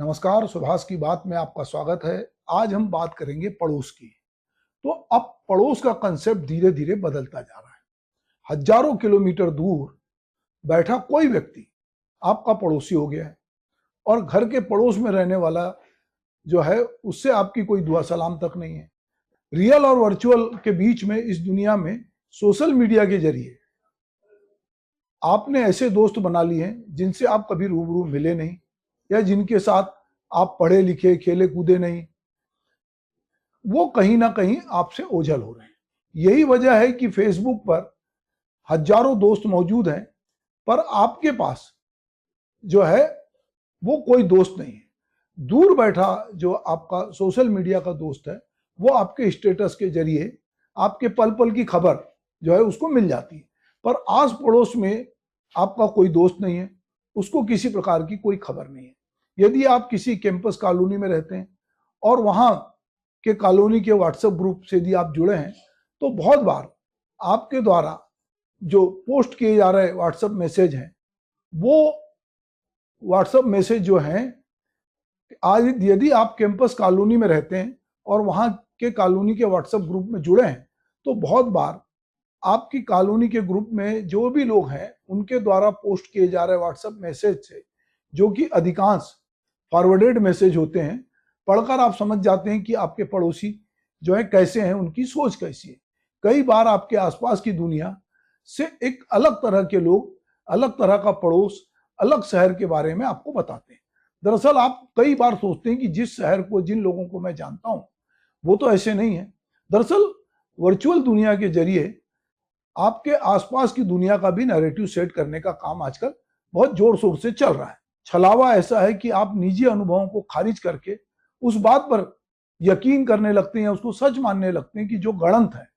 नमस्कार, सुभाष की बात में आपका स्वागत है। आज हम बात करेंगे पड़ोस की। तो अब पड़ोस का कंसेप्ट धीरे धीरे बदलता जा रहा है। हजारों किलोमीटर दूर बैठा कोई व्यक्ति आपका पड़ोसी हो गया है और घर के पड़ोस में रहने वाला जो है उससे आपकी कोई दुआ सलाम तक नहीं है। रियल और वर्चुअल के बीच में इस दुनिया में सोशल मीडिया के जरिए आपने ऐसे दोस्त बना लिए हैं जिनसे आप कभी रूबरू मिले नहीं या जिनके साथ आप पढ़े लिखे खेले कूदे नहीं, वो कहीं ना कहीं आपसे ओझल हो रहे हैं। यही वजह है कि फेसबुक पर हजारों दोस्त मौजूद हैं पर आपके पास जो है वो कोई दोस्त नहीं है। दूर बैठा जो आपका सोशल मीडिया का दोस्त है वो आपके स्टेटस के जरिए आपके पल पल की खबर जो है उसको मिल जाती है, पर आस पड़ोस में आपका कोई दोस्त नहीं है, उसको किसी प्रकार की कोई खबर नहीं है। यदि आप किसी कैंपस कॉलोनी में रहते हैं और वहां के कॉलोनी के व्हाट्सएप ग्रुप से यदि आप जुड़े हैं तो बहुत बार आपके द्वारा जो पोस्ट किए जा रहे व्हाट्सएप मैसेज हैं वो व्हाट्सएप मैसेज जो हैं, आज यदि आप कैंपस कॉलोनी में रहते हैं और वहां के कॉलोनी के व्हाट्सएप ग्रुप में जुड़े हैं तो बहुत बार आपकी कॉलोनी के ग्रुप में जो भी लोग हैं उनके द्वारा पोस्ट किए जा रहे व्हाट्सएप मैसेज से, जो कि अधिकांश फॉरवर्डेड मैसेज होते हैं, पढ़कर आप समझ जाते हैं कि आपके पड़ोसी जो है कैसे हैं, उनकी सोच कैसी है। कई बार आपके आसपास की दुनिया से एक अलग तरह के लोग, अलग तरह का पड़ोस, अलग शहर के बारे में आपको बताते हैं। दरअसल आप कई बार सोचते हैं कि जिस शहर को, जिन लोगों को मैं जानता हूं वो तो ऐसे नहीं है। दरअसल वर्चुअल दुनिया के जरिए आपके आसपास की दुनिया का भी नैरेटिव सेट करने का काम आजकल बहुत जोर शोर से चल रहा है। छलावा ऐसा है कि आप निजी अनुभवों को खारिज करके उस बात पर यकीन करने लगते हैं, उसको सच मानने लगते हैं कि जो गणित है,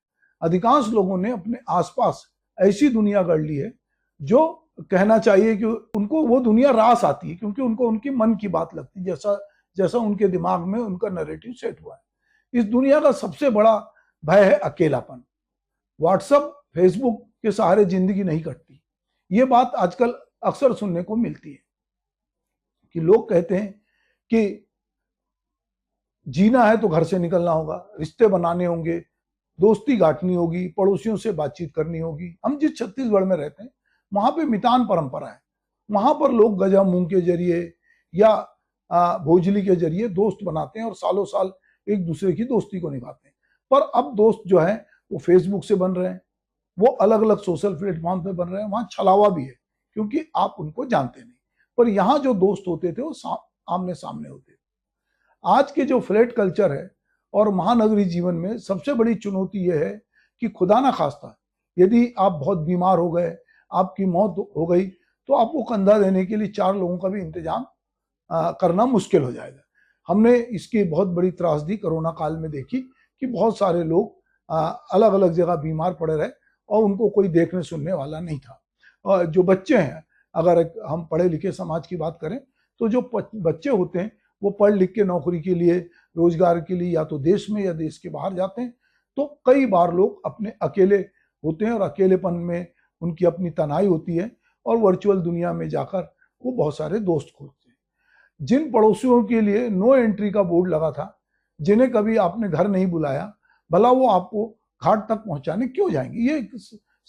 अधिकांश लोगों ने अपने आसपास ऐसी दुनिया गढ़ ली है जो कहना चाहिए कि उनको वो दुनिया रास आती है, क्योंकि उनको उनके मन की बात लगती है, जैसा जैसा उनके दिमाग में उनका नैरेटिव सेट हुआ है। इस दुनिया का सबसे बड़ा भय है अकेलापन। व्हाट्सएप, फेसबुक के सहारे जिंदगी नहीं कटती, ये बात आजकल अक्सर सुनने को मिलती है कि लोग कहते हैं कि जीना है तो घर से निकलना होगा, रिश्ते बनाने होंगे, दोस्ती गांठनी होगी, पड़ोसियों से बातचीत करनी होगी। हम जिस छत्तीसगढ़ में रहते हैं वहां पे मितान परंपरा है। वहां पर लोग गजा मूंग के जरिए या भोजली के जरिए दोस्त बनाते हैं और सालों साल एक दूसरे की दोस्ती को निभाते हैं। पर अब दोस्त जो है वो फेसबुक से बन रहे हैं, वो अलग अलग सोशल प्लेटफॉर्म पे बन रहे हैं। वहां छलावा भी है क्योंकि आप उनको जानते नहीं, पर यहाँ जो दोस्त होते थे वो आमने सामने होते थे। आज के जो फ्लैट कल्चर है और महानगरी जीवन में सबसे बड़ी चुनौती यह है कि खुदा ना खास्ता यदि आप बहुत बीमार हो गए, आपकी मौत हो गई, तो आपको कंधा देने के लिए 4 लोगों का भी इंतजाम करना मुश्किल हो जाएगा। हमने इसकी बहुत बड़ी त्रासदी कोरोना काल में देखी कि बहुत सारे लोग अलग अलग जगह बीमार पड़े रहे और उनको कोई देखने सुनने वाला नहीं था। और जो बच्चे हैं, अगर हम पढ़े लिखे समाज की बात करें तो जो बच्चे होते हैं वो पढ़ लिख के नौकरी के लिए, रोजगार के लिए या तो देश में या देश के बाहर जाते हैं, तो कई बार लोग अपने अकेले होते हैं और अकेलेपन में उनकी अपनी तनाई होती है और वर्चुअल दुनिया में जाकर वो बहुत सारे दोस्त खोजते हैं। जिन पड़ोसियों के लिए नो एंट्री का बोर्ड लगा था, जिन्हें कभी आपने घर नहीं बुलाया, भला वो आपको घाट तक पहुंचाने क्यों जाएंगे? ये एक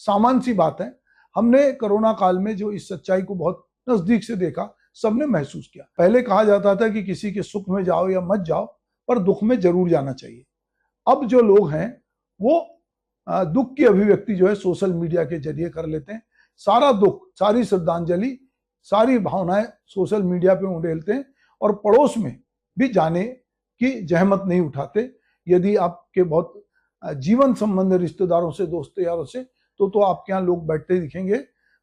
सामान्य सी बात है। हमने कोरोना काल में जो इस सच्चाई को बहुत नजदीक से देखा, सबने महसूस किया। पहले कहा जाता था कि किसी के सुख में जाओ या मत जाओ, पर दुख में जरूर जाना चाहिए। अब जो लोग हैं वो दुख की अभिव्यक्ति जो है सोशल मीडिया के जरिए कर लेते हैं। सारा दुख, सारी श्रद्धांजलि, सारी भावनाएं सोशल मीडिया पे उड़ेलते हैं और पड़ोस में भी जाने की जहमत नहीं उठाते। यदि आपके बहुत जीवन संबंध रिश्तेदारों से, दोस्तों यारों से, तो आपके यहाँ लोग बैठते दिखेंगे,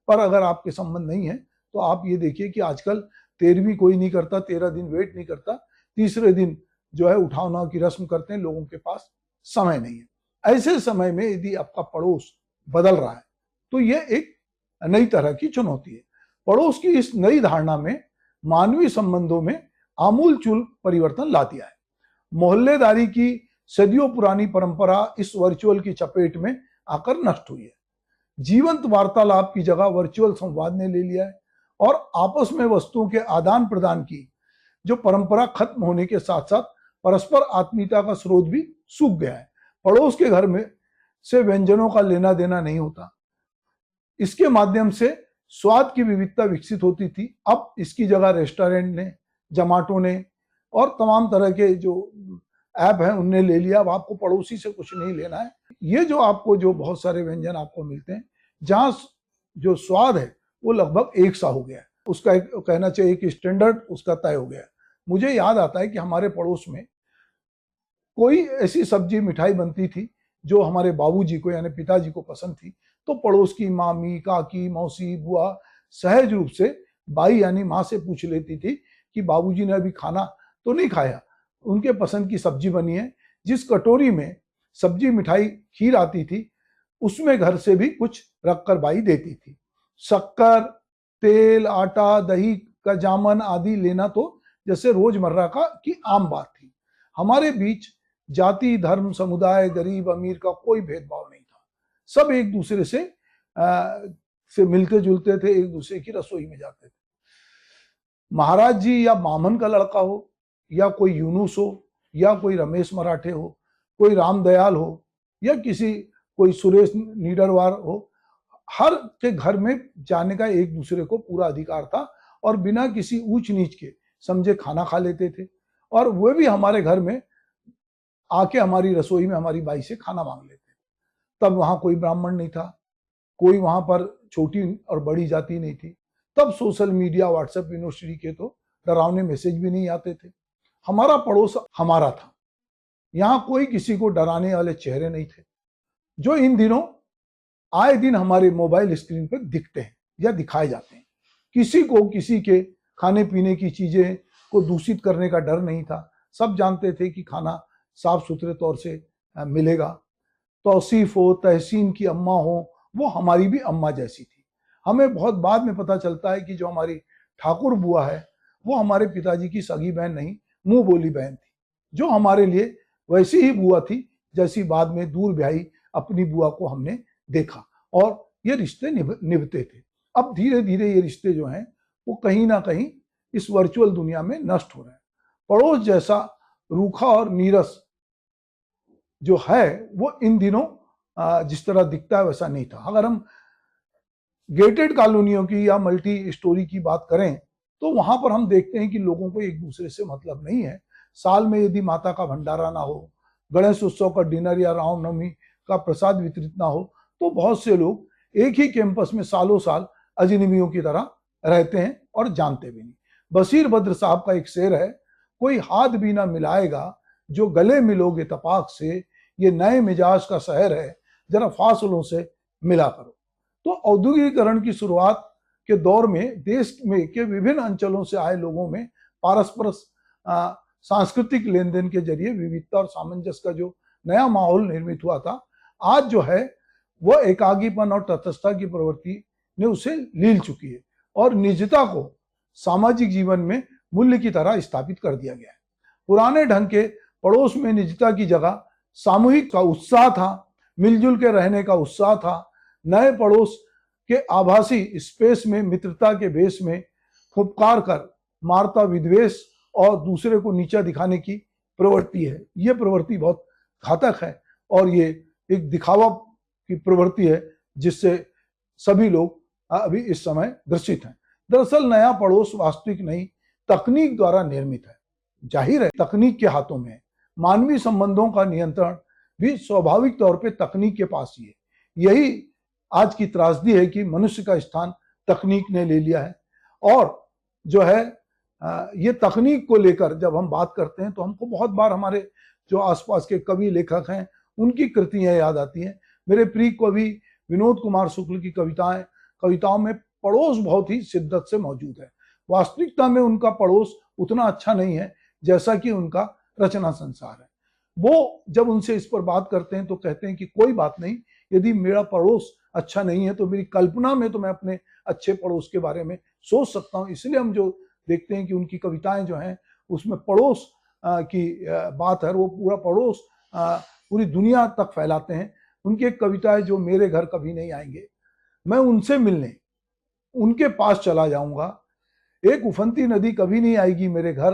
पर अगर आपके संबंध नहीं है तो आप ये देखिए कि आजकल 13वीं कोई नहीं करता, 13 दिन वेट नहीं करता, तीसरे दिन जो है उठाव नाव की रस्म करते हैं। लोगों के पास समय नहीं है। ऐसे समय में यदि आपका पड़ोस बदल रहा है तो ये एक नई तरह की चुनौती है। पड़ोस की इस नई धारणा में मानवीय संबंधों में आमूलचूल परिवर्तन ला दिया है। मोहल्लेदारी की सदियों पुरानी परंपरा इस वर्चुअल की चपेट में आकर नष्ट हुई है। जीवंत वार्तालाप की जगह वर्चुअल संवाद ने ले लिया है और आपस में वस्तुओं के आदान प्रदान की जो परंपरा खत्म होने के साथ साथ परस्पर आत्मीयता का स्रोत भी सूख गया है। पड़ोस के घर में से व्यंजनों का लेना देना नहीं होता। इसके माध्यम से स्वाद की विविधता विकसित होती थी। अब इसकी जगह रेस्टोरेंट ने, जोमाटो ने और तमाम तरह के जो ऐप हैं उनने ले लिया। अब आपको पड़ोसी से कुछ नहीं लेना है। ये जो आपको जो बहुत सारे व्यंजन आपको मिलते हैं, जहाँ जो स्वाद है वो लगभग एक सा हो गया है। उसका एक कहना चाहिए कि स्टैंडर्ड उसका तय हो गया है। मुझे याद आता है कि हमारे पड़ोस में कोई ऐसी सब्जी मिठाई बनती थी जो हमारे बाबूजी को यानी पिताजी को पसंद थी, तो पड़ोस की मामी, काकी, मौसी, बुआ सहज रूप से बाई यानी माँ से पूछ लेती थी कि बाबूजी ने अभी खाना तो नहीं खाया, उनके पसंद की सब्जी बनी है। जिस कटोरी में सब्जी, मिठाई, खीर आती थी उसमें घर से भी कुछ रखकर बाई देती थी। शक्कर, तेल, आटा, दही का जामन आदि लेना तो जैसे रोजमर्रा की आम बात थी। हमारे बीच जाति, धर्म, समुदाय, गरीब, अमीर का कोई भेदभाव नहीं था। सब एक दूसरे से मिलते जुलते थे, एक दूसरे की रसोई में जाते थे। महाराज जी या मामन का लड़का हो, या कोई यूनुस हो, या कोई रमेश मराठे हो, कोई रामदयाल हो, या कोई सुरेश नीडरवार हो, हर के घर में जाने का एक दूसरे को पूरा अधिकार था और बिना किसी ऊंच नीच के समझे खाना खा लेते थे। और वे भी हमारे घर में आके हमारी रसोई में हमारी बाई से खाना मांग लेते थे। तब वहां कोई ब्राह्मण नहीं था, कोई वहां पर छोटी और बड़ी जाति नहीं थी। तब सोशल मीडिया, व्हाट्सएप, यूनिवर्सिटी के तो डरावने मैसेज भी नहीं आते थे। हमारा पड़ोस हमारा था। यहाँ कोई किसी को डराने वाले चेहरे नहीं थे, जो इन दिनों आए दिन हमारे मोबाइल स्क्रीन पर दिखते हैं या दिखाए जाते हैं। किसी को किसी के खाने पीने की चीजें को दूषित करने का डर नहीं था। सब जानते थे कि खाना साफ सुथरे तौर से मिलेगा। तौसीफ हो, तहसीन की अम्मा हो, वो हमारी भी अम्मा जैसी थी। हमें बहुत बाद में पता चलता है कि जो हमारी ठाकुर बुआ है वो हमारे पिताजी की सगी बहन नहीं, मुंह बोली बहन थी, जो हमारे लिए वैसी ही बुआ थी जैसी बाद में दूर ब्याही अपनी बुआ को हमने देखा, और ये रिश्ते निभते थे। अब धीरे धीरे ये रिश्ते जो हैं वो कहीं ना कहीं इस वर्चुअल दुनिया में नष्ट हो रहे हैं। पड़ोस जैसा रूखा और नीरस जो है वो इन दिनों जिस तरह दिखता है वैसा नहीं था। अगर हम गेटेड कॉलोनियों की या मल्टी स्टोरी की बात करें तो वहां पर हम देखते हैं कि लोगों को एक दूसरे से मतलब नहीं है। साल में यदि माता का भंडारा ना हो, गणेश उत्सव का डिनर या रामनवमी का प्रसाद वितरित ना हो, तो बहुत से लोग एक ही कैंपस में सालों साल अजनबियों की तरह रहते हैं और जानते भी नहीं। बशीर बद्र साहब का एक शेर है, कोई हाथ भी ना मिलाएगा जो गले मिलोगे तपाक से, ये नए मिजाज का शहर है जरा फासलों से मिला करो। तो औद्योगिकीकरण की शुरुआत के दौर में देश में के विभिन्न अंचलों से आए लोगों में पारस्पर सांस्कृतिक लेन देन के जरिए विविधता और सामंजस्य का जो नया माहौल निर्मित हुआ था, आज जो है वह एकाकीपन और तटस्थता की प्रवृत्ति ने उसे लील चुकी है और निजता को सामाजिक जीवन में मूल्य की तरह स्थापित कर दिया गया है। पुराने ढंग के पड़ोस में निजता की जगह सामूहिक का उत्साह था, मिलजुल के रहने का उत्साह था। नए पड़ोस के आभासी स्पेस में मित्रता के भेष में फुफकार कर मारता विद्वेष और दूसरे को नीचा दिखाने की प्रवृत्ति है। ये प्रवृत्ति बहुत घातक है और ये एक दिखावा की प्रवृत्ति है जिससे सभी लोग अभी इस समय ग्रसित हैं। दरअसल नया पड़ोस वास्तविक नहीं, तकनीक द्वारा निर्मित है। जाहिर है तकनीक के हाथों में है। मानवीय संबंधों का नियंत्रण भी स्वाभाविक तौर पे तकनीक के पास ही है। यही आज की त्रासदी है कि मनुष्य का स्थान तकनीक ने ले लिया है। और जो है ये तकनीक को लेकर जब हम बात करते हैं तो हमको बहुत बार हमारे जो आसपास के कवि लेखक हैं उनकी कृतियां याद आती हैं। मेरे प्रिय कवि विनोद कुमार शुक्ल की कविताओं में पड़ोस बहुत ही शिद्दत से मौजूद है। वास्तविकता में उनका पड़ोस उतना अच्छा नहीं है जैसा कि उनका रचना संसार है। वो जब उनसे इस पर बात करते हैं तो कहते हैं कि कोई बात नहीं, यदि मेरा पड़ोस अच्छा नहीं है तो मेरी कल्पना में तो मैं अपने अच्छे पड़ोस के बारे में सोच सकता हूँ। इसलिए हम जो देखते हैं कि उनकी कविताएं जो हैं उसमें पड़ोस की बात है, वो पूरा पड़ोस पूरी दुनिया तक फैलाते हैं। उनकी एक कविता है, जो मेरे घर कभी नहीं आएंगे, मैं उनसे मिलने उनके पास चला जाऊंगा, एक उफनती नदी कभी नहीं आएगी मेरे घर,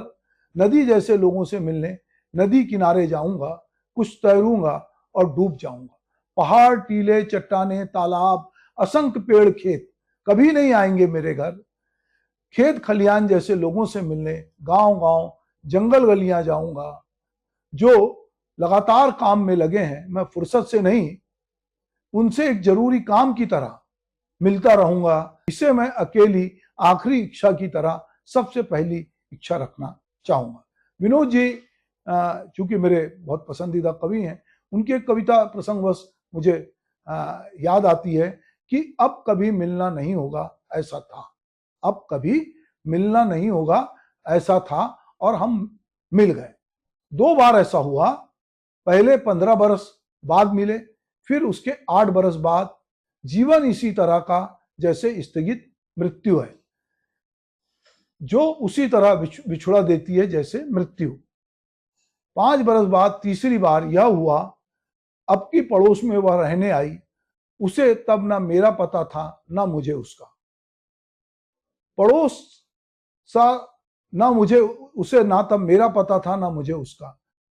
नदी जैसे लोगों से मिलने नदी किनारे जाऊंगा, कुछ तैरूंगा और डूब जाऊंगा। पहाड़, टीले, चट्टाने, तालाब, असंख्य पेड़, खेत कभी नहीं आएंगे मेरे घर। खेत खलियान जैसे लोगों से मिलने गांव-गांव, जंगल गलियां जाऊंगा। जो लगातार काम में लगे हैं, मैं फुर्सत से नहीं, उनसे एक जरूरी काम की तरह मिलता रहूंगा। इसे मैं अकेली आखिरी इच्छा की तरह सबसे पहली इच्छा रखना चाहूंगा। विनोद जी चूंकि मेरे बहुत पसंदीदा कवि हैं, उनकी एक कविता प्रसंगवश मुझे याद आती है कि अब कभी मिलना नहीं होगा ऐसा था। अब कभी मिलना नहीं होगा ऐसा था और हम मिल गए। 2 बार ऐसा हुआ, पहले 15 बरस बाद मिले, फिर उसके 8 बरस बाद। जीवन इसी तरह का जैसे स्थगित मृत्यु है, जो उसी तरह बिछुड़ा देती है जैसे मृत्यु। 5 बरस बाद तीसरी बार यह हुआ, अब की पड़ोस में वह रहने आई। उसे तब ना मेरा पता था ना मुझे उसका। पड़ोस सा ना मुझे उसे, ना तब मेरा पता था ना मुझे उसका।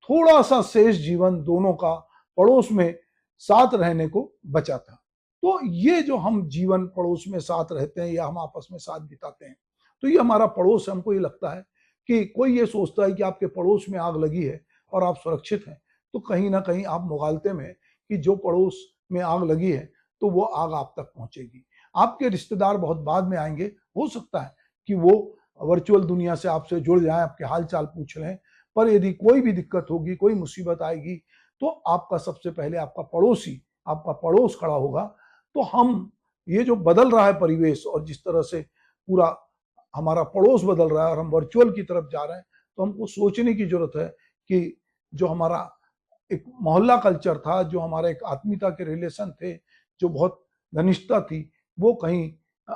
थोड़ा सा शेष जीवन दोनों का पड़ोस में साथ रहने को बचा था। तो ये जो हम जीवन पड़ोस में साथ रहते हैं या हम आपस में साथ बिताते हैं, तो ये हमारा पड़ोस है। हमको ये लगता है कि कोई ये सोचता है कि आपके पड़ोस में आग लगी है और आप सुरक्षित हैं, तो कहीं ना कहीं आप मुगालते में कि जो पड़ोस में आग लगी है तो वो आग आप तक पहुंचेगी। आपके रिश्तेदार बहुत बाद में आएंगे, हो सकता है कि वो वर्चुअल दुनिया से आपसे जुड़ जाएं, आपके हाल चाल पूछ लें, पर यदि कोई भी दिक्कत होगी, कोई मुसीबत आएगी, तो आपका सबसे पहले आपका पड़ोसी, आपका पड़ोस खड़ा होगा। तो हम ये जो बदल रहा है परिवेश और जिस तरह से पूरा हमारा पड़ोस बदल रहा है और हम वर्चुअल की तरफ जा रहे हैं, तो हमको सोचने की जरूरत है कि जो हमारा एक मोहल्ला कल्चर था, जो हमारा एक आत्मीयता के रिलेशन थे, जो बहुत घनिष्ठता थी, वो कहीं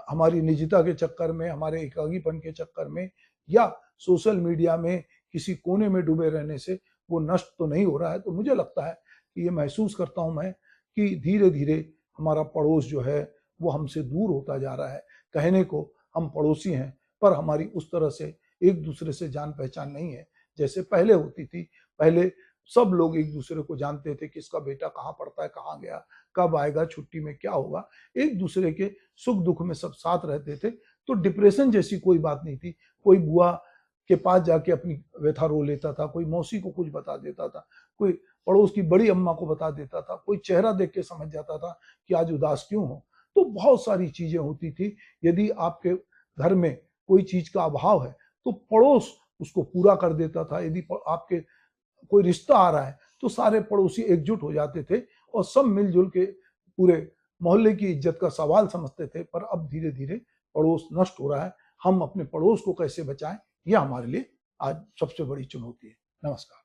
हमारी निजता के चक्कर में, हमारे एकाकीपन के चक्कर में या सोशल मीडिया में किसी कोने में डूबे रहने से वो नष्ट तो नहीं हो रहा है। तो मुझे लगता है कि ये महसूस करता हूं मैं कि धीरे धीरे हमारा पड़ोस जो है वो हमसे दूर होता जा रहा है। कहने को हम पड़ोसी हैं, पर हमारी उस तरह से एक दूसरे से जान पहचान नहीं है जैसे पहले होती थी। पहले सब लोग एक दूसरे को जानते थे, किसका बेटा कहाँ पढ़ता है, कहाँ गया, कब आएगा, छुट्टी में क्या होगा, एक दूसरे के सुख दुख में सब साथ रहते थे। तो डिप्रेशन जैसी कोई बात नहीं थी। कोई बुआ के पास जाके अपनी व्यथा रो लेता था, कोई मौसी को कुछ बता देता था, कोई पड़ोस की बड़ी अम्मा को बता देता था, कोई चेहरा देख के समझ जाता था कि आज उदास क्यों हो। तो बहुत सारी चीजें होती थी। यदि आपके घर में कोई चीज का अभाव है तो पड़ोस उसको पूरा कर देता था। यदि आपके कोई रिश्ता आ रहा है तो सारे पड़ोसी एकजुट हो जाते थे और सब मिलजुल के पूरे मोहल्ले की इज्जत का सवाल समझते थे। पर अब धीरे धीरे पड़ोस नष्ट हो रहा है। हम अपने पड़ोस को कैसे बचाएं, यह हमारे लिए आज सबसे बड़ी चुनौती है। नमस्कार।